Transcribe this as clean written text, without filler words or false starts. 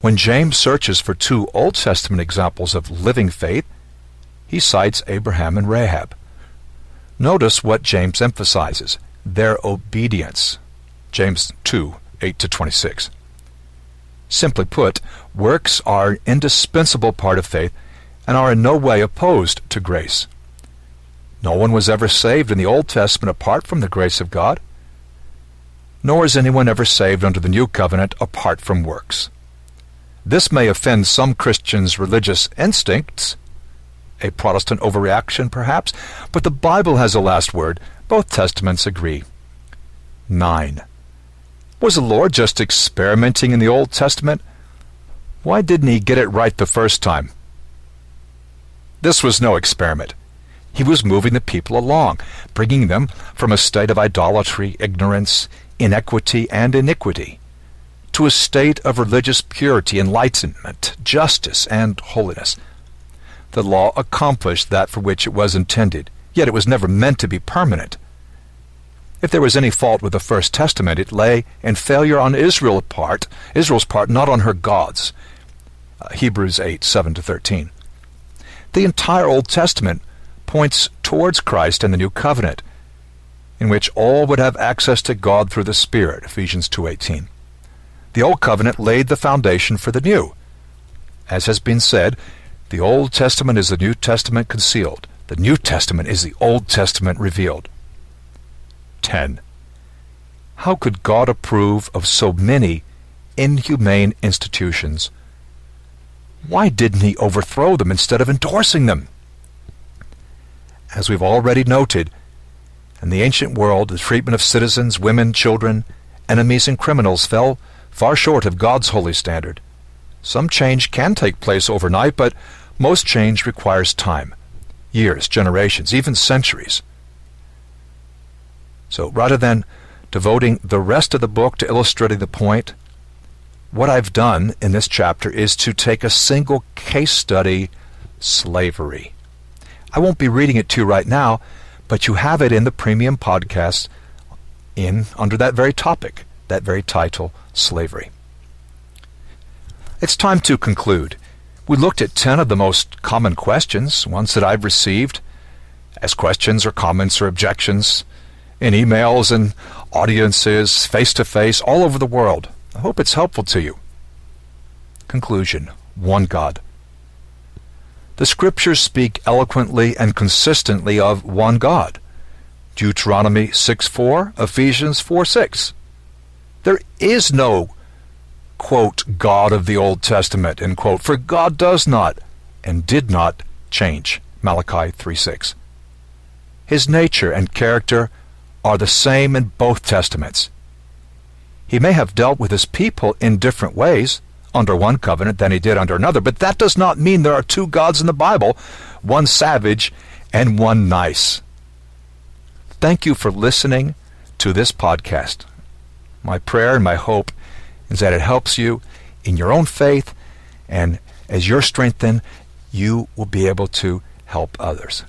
When James searches for two Old Testament examples of living faith, he cites Abraham and Rahab. Notice what James emphasizes: their obedience. James 2, 8-26. Simply put, works are an indispensable part of faith and are in no way opposed to grace. No one was ever saved in the Old Testament apart from the grace of God, nor is anyone ever saved under the New Covenant apart from works. This may offend some Christians' religious instincts, a Protestant overreaction perhaps, but the Bible has the last word. Both Testaments agree. 9. Was the Lord just experimenting in the Old Testament? Why didn't he get it right the first time? This was no experiment. He was moving the people along, bringing them from a state of idolatry, ignorance, inequity, and iniquity to a state of religious purity, enlightenment, justice, and holiness. The law accomplished that for which it was intended, yet it was never meant to be permanent. If there was any fault with the First Testament, it lay in failure on Israel's part, not on her God's. Hebrews 8, 7-13. The entire Old Testament points towards Christ and the New Covenant, in which all would have access to God through the Spirit, Ephesians 2:18. The Old Covenant laid the foundation for the New. As has been said, the Old Testament is the New Testament concealed. The New Testament is the Old Testament revealed. 10. How could God approve of so many inhumane institutions? Why didn't he overthrow them instead of endorsing them? As we've already noted, in the ancient world, the treatment of citizens, women, children, enemies, and criminals fell far short of God's holy standard. Some change can take place overnight, but most change requires time, years, generations, even centuries. So rather than devoting the rest of the book to illustrating the point, what I've done in this chapter is to take a single case study, slavery. I won't be reading it to you right now, but you have it in the premium podcast under that very topic, that very title, slavery. It's time to conclude. We looked at 10 of the most common questions, ones that I've received as questions or comments or objections in emails and audiences, face-to-face, all over the world. I hope it's helpful to you. Conclusion: one God. The Scriptures speak eloquently and consistently of one God. Deuteronomy 6:4, Ephesians 4:6. There is no, quote, God of the Old Testament, end quote, for God does not and did not change. Malachi 3:6. His nature and character are the same in both Testaments. He may have dealt with his people in different ways under one covenant than he did under another, but that does not mean there are two gods in the Bible, one savage and one nice. Thank you for listening to this podcast. My prayer and my hope is that it helps you in your own faith, and as you're strengthened, you will be able to help others.